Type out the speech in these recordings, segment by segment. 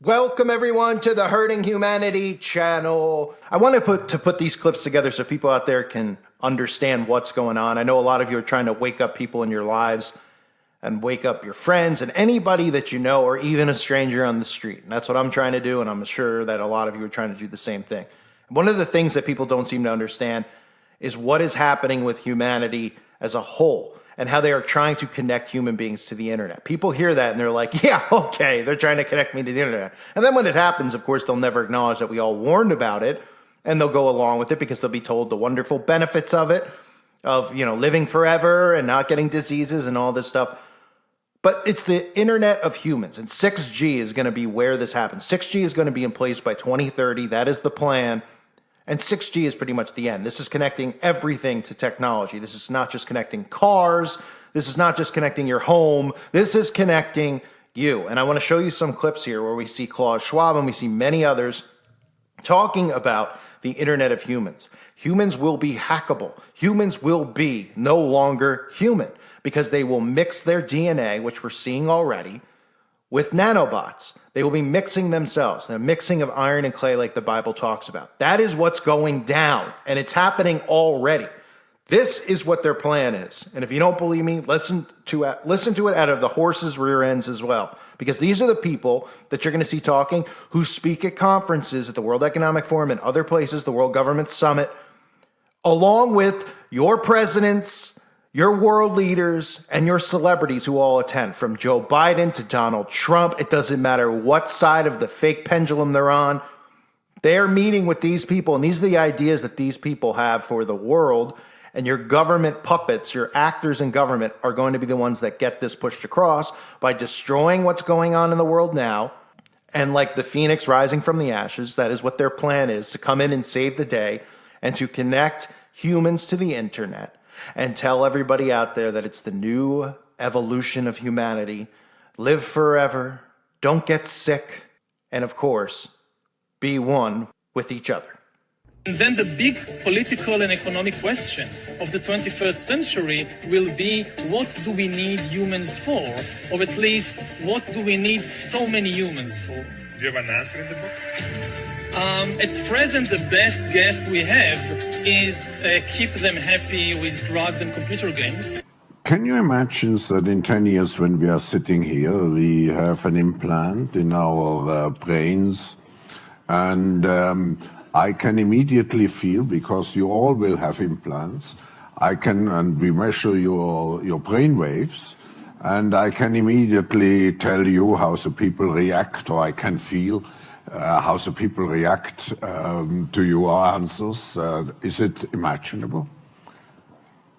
Welcome everyone to the Hurting Humanity channel. I want to put these clips together so people out there can understand what's going on. I know a lot of you are trying to wake up people in your lives and wake up your friends and anybody that you know, or even a stranger on the street. And that's what I'm trying to do, and I'm sure that a lot of you are trying to do the same thing. One of the things that people don't seem to understand is what is happening with humanity as a whole, and how they are trying to connect human beings to the internet. People hear that and they're like, yeah, okay, they're trying to connect me to the internet. And then when it happens, of course, they'll never acknowledge that we all warned about it, and they'll go along with it because they'll be told the wonderful benefits of it, of, you know, living forever and not getting diseases and all this stuff. But it's the internet of humans, and 6G is going to be where this happens. 6G is going to be in place by 2030. That is the plan. And 6G is pretty much the end. This is connecting everything to technology. This is not just connecting cars. This is not just connecting your home. This is connecting you. And I want to show you some clips here where we see Klaus Schwab and we see many others talking about the internet of humans. Humans will be hackable. Humans will be no longer human because they will mix their DNA, which we're seeing already, with nanobots. They will be mixing themselves, a mixing of iron and clay like the Bible talks about. That is what's going down, and it's happening already. This is what their plan is. And if you don't believe me, listen to it out of the horse's rear ends as well, because these are the people that you're going to see talking, who speak at conferences at the World Economic Forum and other places, the World Government Summit, along with your presidents, your world leaders, and your celebrities who all attend, from Joe Biden to Donald Trump. It doesn't matter what side of the fake pendulum they're on. They're meeting with these people, and these are the ideas that these people have for the world. And your government puppets, your actors in government, are going to be the ones that get this pushed across by destroying what's going on in the world now. And like the phoenix rising from the ashes, that is what their plan is, to come in and save the day and to connect humans to the internet and tell everybody out there that it's the new evolution of humanity. Live forever, don't get sick, and of course, be one with each other. And then the big political and economic question of the 21st century will be, what do we need humans for? Or at least, what do we need so many humans for? Do you have an answer in the book? At present, the best guess we have is keep them happy with drugs and computer games. Can you imagine that in 10 years when we are sitting here, we have an implant in our brains, and I can immediately feel, because you all will have implants, and we measure your brain waves, and I can immediately tell you how the people react, or I can feel how the people react to your answers. Is it imaginable?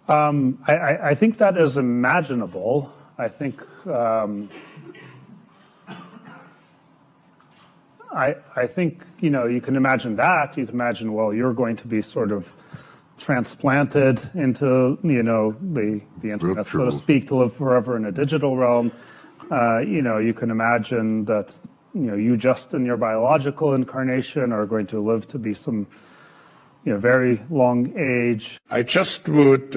I think that is imaginable. I think I think, you know, you can imagine that. You can imagine, well, you're going to be sort of transplanted into, you know, the internet, so to speak, to live forever in a digital realm. You know, you can imagine that, you know, you just in your biological incarnation are going to live to be some, you know, very long age. I just would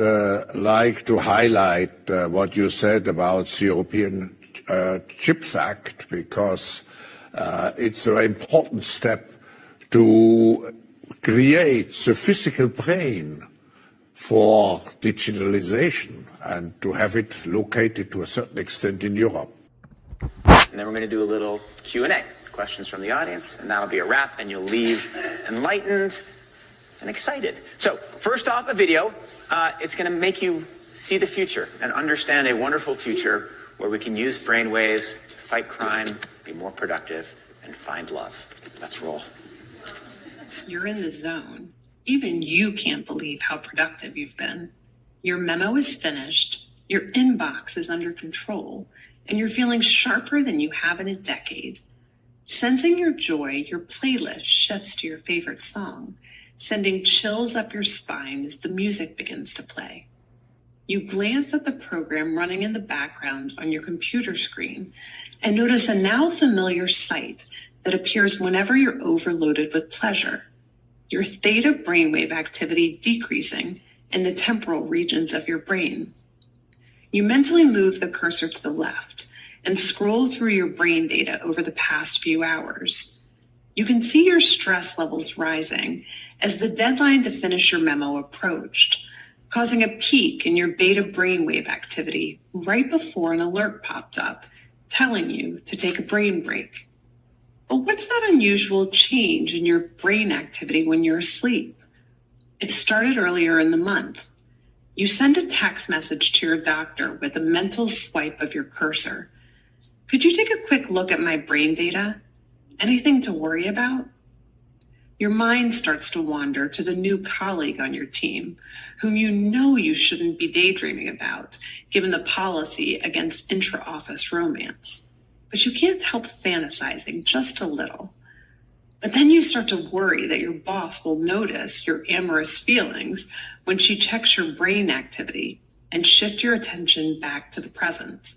like to highlight what you said about the European Chips Act, because it's an important step to create the physical brain for digitalization and to have it located to a certain extent in Europe. And then we're going to do a little Q&A, questions from the audience, and that'll be a wrap, and you'll leave enlightened and excited. So first off, a video. It's going to make you see the future and understand a wonderful future where we can use brainwaves to fight crime, be more productive, and find love. Let's roll. You're in the zone. Even you can't believe how productive you've been. Your memo is finished, your inbox is under control, and you're feeling sharper than you have in a decade. Sensing your joy, your playlist shifts to your favorite song, sending chills up your spine as the music begins to play. You glance at the program running in the background on your computer screen and notice a now familiar sight that appears whenever you're overloaded with pleasure. Your theta brainwave activity decreasing in the temporal regions of your brain. You mentally move the cursor to the left and scroll through your brain data over the past few hours. You can see your stress levels rising as the deadline to finish your memo approached, causing a peak in your beta brainwave activity right before an alert popped up, telling you to take a brain break. But what's that unusual change in your brain activity when you're asleep? It started earlier in the month. You send a text message to your doctor with a mental swipe of your cursor. Could you take a quick look at my brain data? Anything to worry about? Your mind starts to wander to the new colleague on your team, whom you know you shouldn't be daydreaming about, given the policy against intra-office romance. But you can't help fantasizing just a little. But then you start to worry that your boss will notice your amorous feelings when she checks your brain activity and shift your attention back to the present.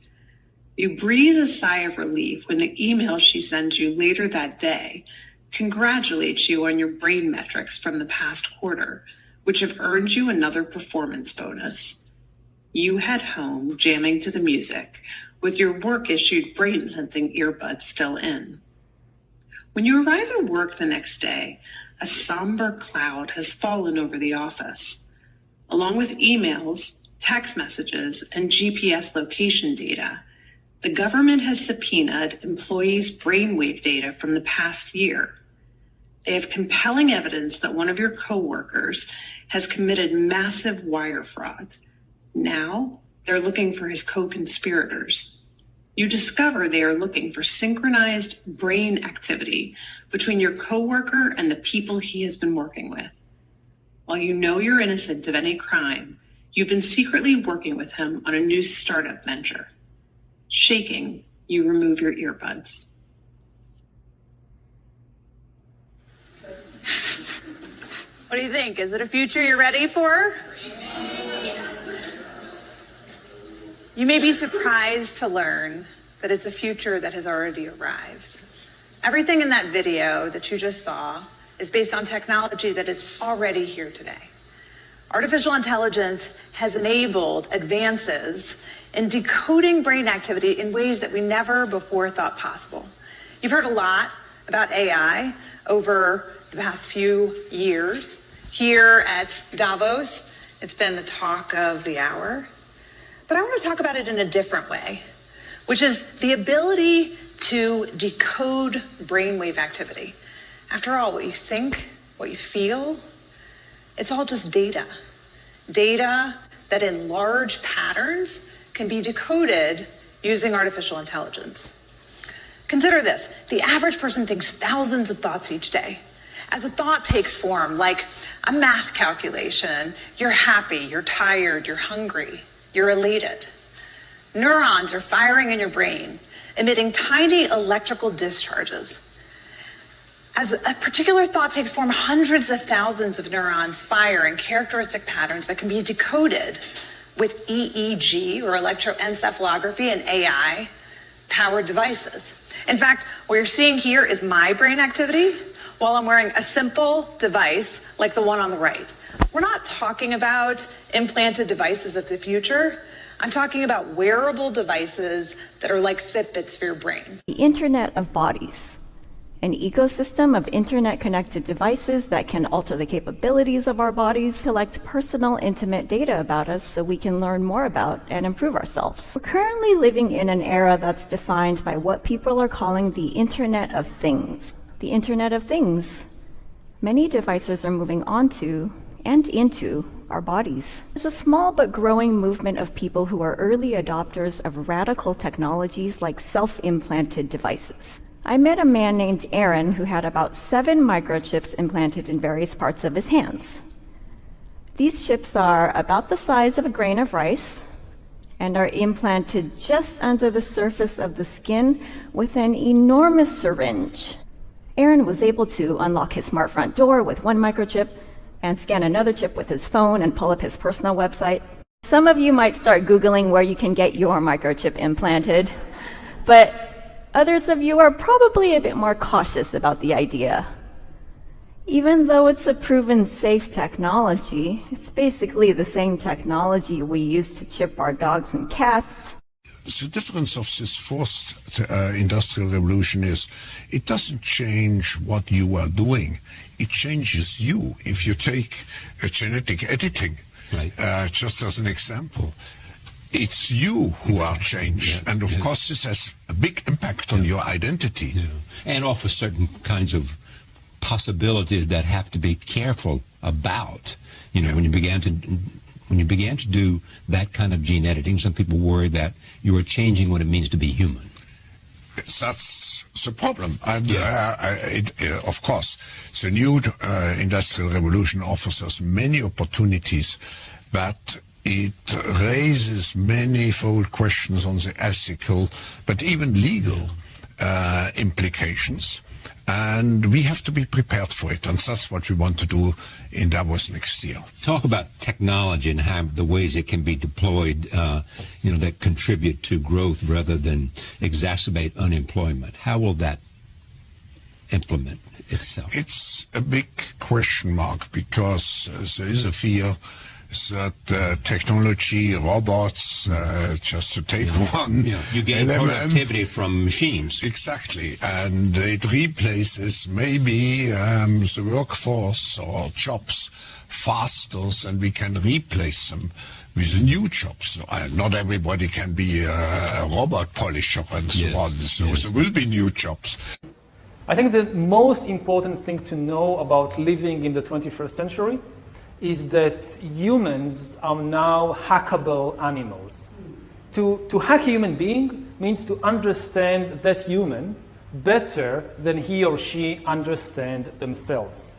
You breathe a sigh of relief when the email she sends you later that day congratulates you on your brain metrics from the past quarter, which have earned you another performance bonus. You head home jamming to the music with your work-issued brain-sensing earbuds still in. When you arrive at work the next day, a somber cloud has fallen over the office. Along with emails, text messages, and GPS location data, the government has subpoenaed employees' brainwave data from the past year. They have compelling evidence that one of your coworkers has committed massive wire fraud. Now, they're looking for his co-conspirators. You discover they are looking for synchronized brain activity between your coworker and the people he has been working with. While you know you're innocent of any crime, you've been secretly working with him on a new startup venture. Shaking, you remove your earbuds. What do you think? Is it a future you're ready for? You may be surprised to learn that it's a future that has already arrived. Everything in that video that you just saw is based on technology that is already here today. Artificial intelligence has enabled advances in decoding brain activity in ways that we never before thought possible. You've heard a lot about AI over the past few years. Here at Davos, it's been the talk of the hour. But I want to talk about it in a different way, which is the ability to decode brainwave activity. After all, what you think, what you feel, it's all just data. Data that in large patterns can be decoded using artificial intelligence. Consider this. The average person thinks thousands of thoughts each day. As a thought takes form, like a math calculation, you're happy, you're tired, you're hungry, you're elated. Neurons are firing in your brain, emitting tiny electrical discharges. As a particular thought takes form, hundreds of thousands of neurons fire in characteristic patterns that can be decoded with EEG, or electroencephalography, and AI-powered devices. In fact, what you're seeing here is my brain activity while I'm wearing a simple device like the one on the right. We're not talking about implanted devices of the future. I'm talking about wearable devices that are like Fitbits for your brain. The Internet of Bodies, an ecosystem of internet-connected devices that can alter the capabilities of our bodies, collect personal, intimate data about us so we can learn more about and improve ourselves. We're currently living in an era that's defined by what people are calling the Internet of Things. The Internet of Things. Many devices are moving onto and into our bodies. There's a small but growing movement of people who are early adopters of radical technologies like self-implanted devices. I met a man named Aaron who had about 7 microchips implanted in various parts of his hands. These chips are about the size of a grain of rice and are implanted just under the surface of the skin with an enormous syringe. Aaron was able to unlock his smart front door with 1 microchip and scan another chip with his phone and pull up his personal website. Some of you might start Googling where you can get your microchip implanted, but others of you are probably a bit more cautious about the idea. Even though it's a proven safe technology, it's basically the same technology we use to chip our dogs and cats. The difference of this fourth industrial revolution is it doesn't change what you are doing. It changes you. If you take genetic editing, right. Just as an example, it's you who are changed. Yeah. And of course, this has a big impact on your identity. Yeah. And offers certain kinds of possibilities that have to be careful about. You know, when you began to do that kind of gene editing, some people worry that you are changing what it means to be human. That's the problem. And of course, the new industrial revolution offers us many opportunities, but it raises manifold questions on the ethical, but even legal implications. And we have to be prepared for it, and that's what we want to do in Davos next year. Talk about technology and how the ways it can be deployed, that contribute to growth rather than exacerbate unemployment. How will that implement itself? It's a big question mark, because there is a fear that technology, robots, just to take one you gain productivity from machines. Exactly, and it replaces maybe the workforce or jobs faster than we can replace them with new jobs. Not everybody can be a robot polisher and so on, so there will be new jobs. I think the most important thing to know about living in the 21st century is that humans are now hackable animals. To hack a human being means to understand that human better than he or she understands themselves.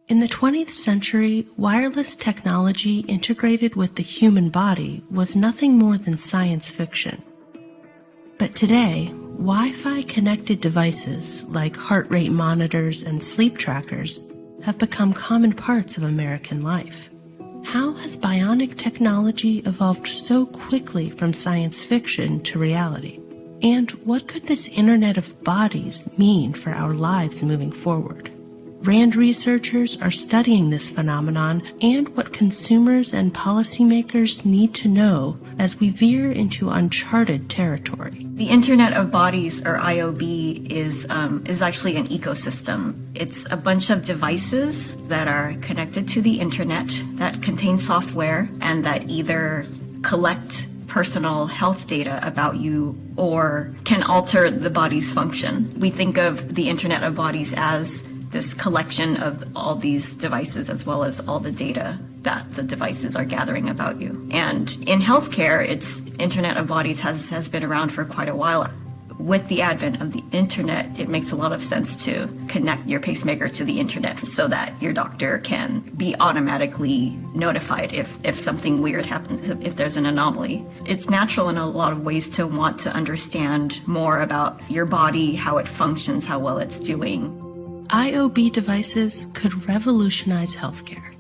In the 20th century, wireless technology integrated with the human body was nothing more than science fiction. But today, Wi-Fi connected devices like heart rate monitors and sleep trackers have become common parts of American life. How has bionic technology evolved so quickly from science fiction to reality? And what could this Internet of Bodies mean for our lives moving forward? RAND researchers are studying this phenomenon and what consumers and policymakers need to know as we veer into uncharted territory. The Internet of Bodies, or IOB, is actually an ecosystem. It's a bunch of devices that are connected to the Internet that contain software and that either collect personal health data about you or can alter the body's function. We think of the Internet of Bodies as this collection of all these devices as well as all the data that the devices are gathering about you. And in healthcare, Internet of Bodies has been around for quite a while. With the advent of the internet, it makes a lot of sense to connect your pacemaker to the internet so that your doctor can be automatically notified if something weird happens, if there's an anomaly. It's natural in a lot of ways to want to understand more about your body, how it functions, how well it's doing. IOB devices could revolutionize healthcare.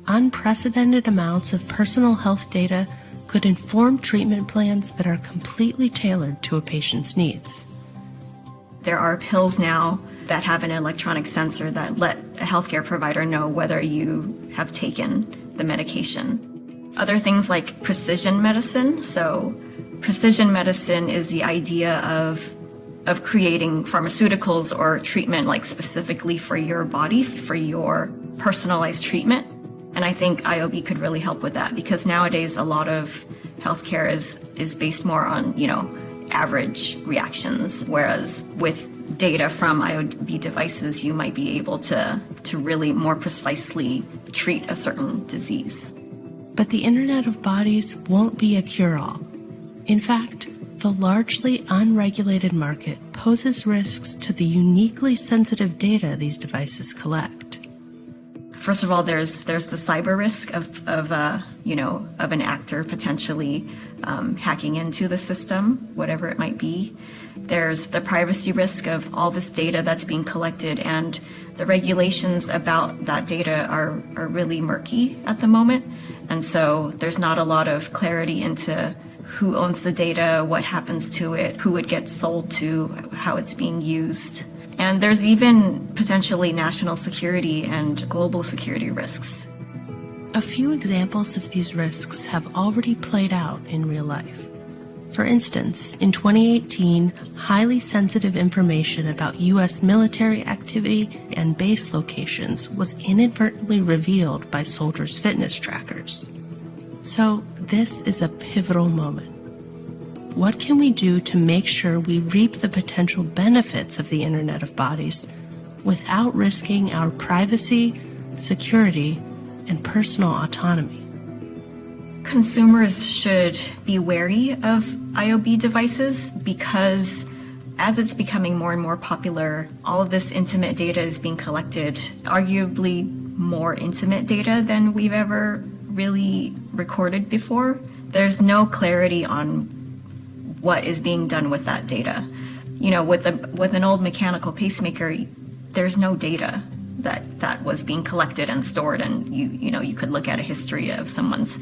Unprecedented amounts of personal health data could inform treatment plans that are completely tailored to a patient's needs. There are pills now that have an electronic sensor that let a healthcare provider know whether you have taken the medication. Other things like precision medicine. So precision medicine is the idea of creating pharmaceuticals or treatment like specifically for your body, for your personalized treatment. And I think IOB could really help with that, because nowadays a lot of healthcare is based more on, average reactions, whereas with data from IOB devices, you might be able to really more precisely treat a certain disease. But the Internet of Bodies won't be a cure-all. In fact, the largely unregulated market poses risks to the uniquely sensitive data these devices collect. First of all, there's the cyber risk of an actor potentially hacking into the system, whatever it might be. There's the privacy risk of all this data that's being collected, and the regulations about that data are really murky at the moment. And so there's not a lot of clarity into who owns the data, what happens to it, who it gets sold to, how it's being used. And there's even potentially national security and global security risks. A few examples of these risks have already played out in real life. For instance, in 2018, highly sensitive information about U.S. military activity and base locations was inadvertently revealed by soldiers' fitness trackers. So, this is a pivotal moment. What can we do to make sure we reap the potential benefits of the Internet of Bodies without risking our privacy, security, and personal autonomy? Consumers should be wary of IOB devices because as it's becoming more and more popular, all of this intimate data is being collected, arguably more intimate data than we've ever really recorded before. There's no clarity on what is being done with that data. You know, with an old mechanical pacemaker, there's no data that was being collected and stored, and you could look at a history of someone's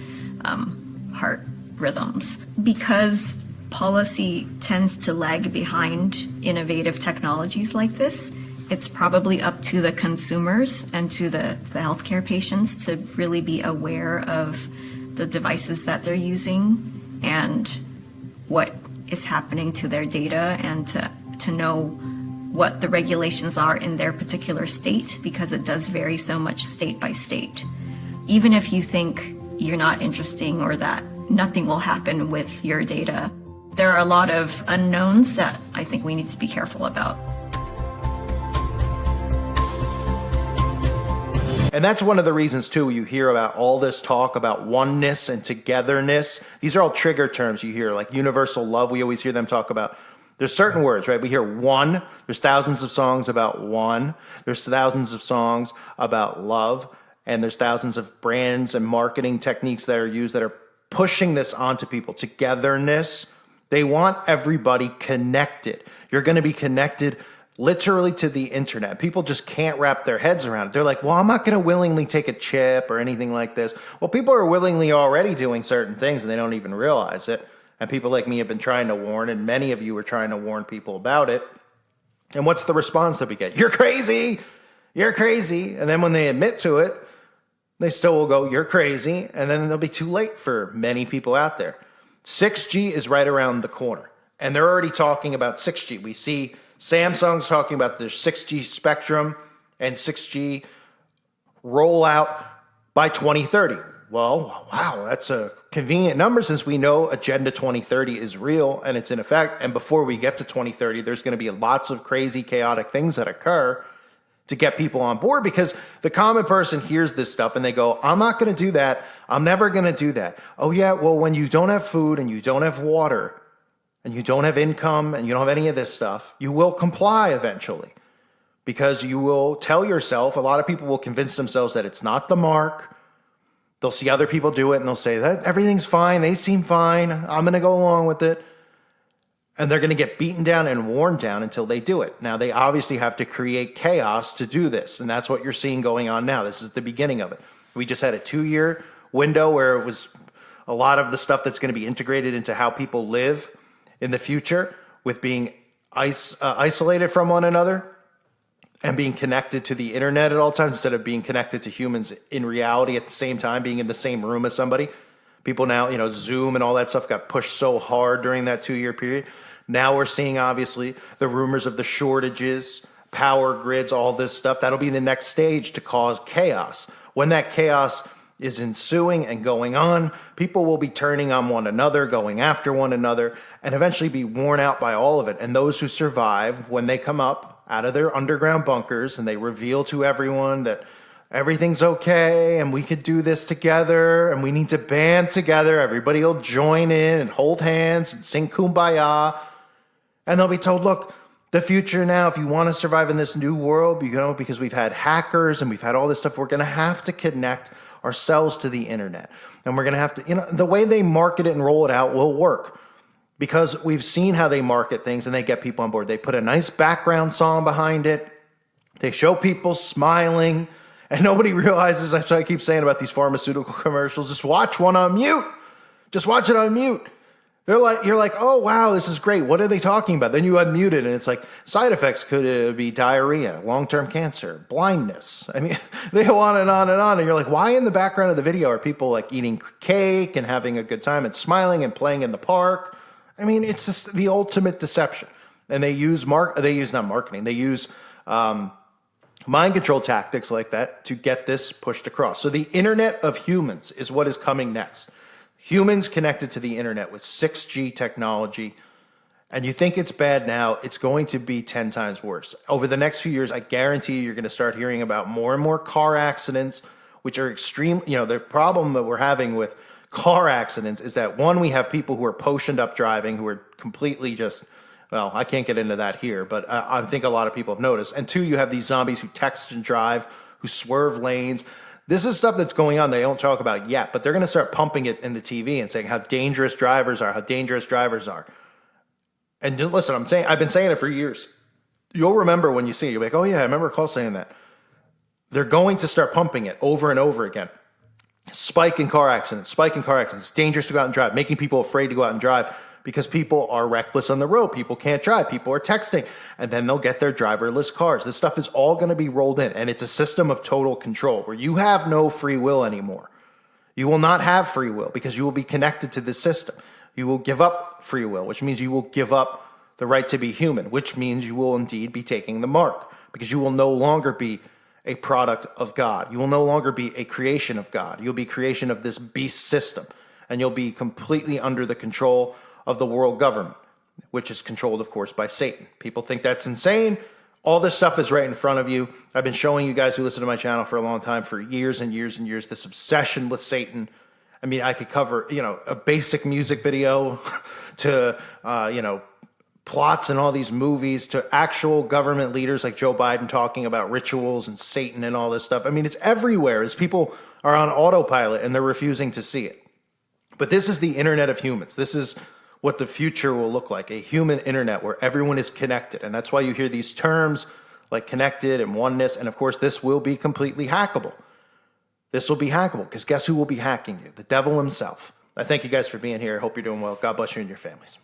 heart rhythms. Because policy tends to lag behind innovative technologies like this, it's probably up to the consumers and to the healthcare patients to really be aware of the devices that they're using and what is happening to their data, and to know what the regulations are in their particular state, because it does vary so much state by state. Even if you think you're not interesting or that nothing will happen with your data, there are a lot of unknowns that I think we need to be careful about. And that's one of the reasons, too, you hear about all this talk about oneness and togetherness. These are all trigger terms you hear, like universal love. We always hear them talk about. There's certain words, right? We hear one. There's thousands of songs about one. There's thousands of songs about love. And there's thousands of brands and marketing techniques that are used that are pushing this onto people. Togetherness. They want everybody connected. You're going to be connected literally to the internet. People just can't wrap their heads around it. They're like, well, I'm not going to willingly take a chip or anything like this. Well, people are willingly already doing certain things and they don't even realize it. And people like me have been trying to warn, and many of you are trying to warn people about it. And what's the response that we get? You're crazy. You're crazy. And then when they admit to it, they still will go, you're crazy. And then it'll be too late for many people out there. 6G is right around the corner. And they're already talking about 6G. We see Samsung's talking about their 6G spectrum and 6G rollout by 2030. Well, wow, that's a convenient number since we know Agenda 2030 is real and it's in effect. And before we get to 2030, there's going to be lots of crazy, chaotic things that occur to get people on board, because the common person hears this stuff and they go, I'm not going to do that. I'm never going to do that. Oh, yeah, well, when you don't have food and you don't have water, and you don't have income, and you don't have any of this stuff, you will comply eventually. Because you will tell yourself, a lot of people will convince themselves that it's not the mark. They'll see other people do it, and they'll say, that everything's fine, they seem fine, I'm going to go along with it. And they're going to get beaten down and worn down until they do it. Now, they obviously have to create chaos to do this, and that's what you're seeing going on now. This is the beginning of it. We just had a 2-year window where it was a lot of the stuff that's going to be integrated into how people live in the future, with being isolated from one another and being connected to the internet at all times instead of being connected to humans in reality at the same time, being in the same room as somebody. People now, Zoom and all that stuff got pushed so hard during that 2-year period. Now we're seeing, obviously, the rumors of the shortages, power grids, all this stuff. That'll be the next stage to cause chaos. When that chaos is ensuing and going on, people will be turning on one another, going after one another, and eventually be worn out by all of it. And those who survive, when they come up out of their underground bunkers and they reveal to everyone that everything's okay and we could do this together and we need to band together, everybody will join in and hold hands and sing Kumbaya. And they'll be told, look, the future now, if you want to survive in this new world, because we've had hackers and we've had all this stuff, we're going to have to connect ourselves to the internet. And we're going to have to, the way they market it and roll it out will work, because we've seen how they market things and they get people on board. They put a nice background song behind it. They show people smiling, and nobody realizes, that's what I keep saying about these pharmaceutical commercials, just watch one on mute. Just watch it on mute. You're like, oh, wow, this is great. What are they talking about? Then you unmute it, and it's like, side effects could be diarrhea, long-term cancer, blindness. I mean, they go on and on and on. And you're like, why in the background of the video are people like eating cake and having a good time and smiling and playing in the park? I mean, it's just the ultimate deception. And they use mind control tactics like that to get this pushed across. So the Internet of Humans is what is coming next. Humans connected to the internet with 6G technology. And you think it's bad now, it's going to be 10 times worse. Over the next few years, I guarantee you're going to start hearing about more and more car accidents, which are extreme. You know, the problem that we're having with car accidents is that, one, we have people who are potioned up driving, who are completely just, well, I can't get into that here, but I think a lot of people have noticed. And two, you have these zombies who text and drive, who swerve lanes. This is stuff that's going on they don't talk about yet, but they're going to start pumping it in the TV and saying how dangerous drivers are, how dangerous drivers are. And listen, I've been saying it for years. You'll remember when you see it. You'll be like, oh yeah, I remember Cole saying that. They're going to start pumping it over and over again. Spike in car accidents, dangerous to go out and drive, making people afraid to go out and drive because people are reckless on the road. People can't drive. People are texting, and then they'll get their driverless cars. This stuff is all going to be rolled in, and it's a system of total control where you have no free will anymore. You will not have free will because you will be connected to this system. You will give up free will, which means you will give up the right to be human, which means you will indeed be taking the mark because you will no longer be a product of God. You will no longer be a creation of God. You'll be creation of this beast system, and you'll be completely under the control of the world government, which is controlled, of course, by Satan. People think that's insane. All this stuff is right in front of you. I've been showing you guys who listen to my channel for a long time, for years and years and years, this obsession with Satan. I mean, I could cover, a basic music video to, plots in all these movies, to actual government leaders like Joe Biden talking about rituals and Satan and all this stuff. I mean, it's everywhere as people are on autopilot and they're refusing to see it. But this is the Internet of Humans. This is what the future will look like, a human internet where everyone is connected. And that's why you hear these terms like connected and oneness. And of course, this will be completely hackable. This will be hackable because guess who will be hacking you? The devil himself. I thank you guys for being here. I hope you're doing well. God bless you and your families.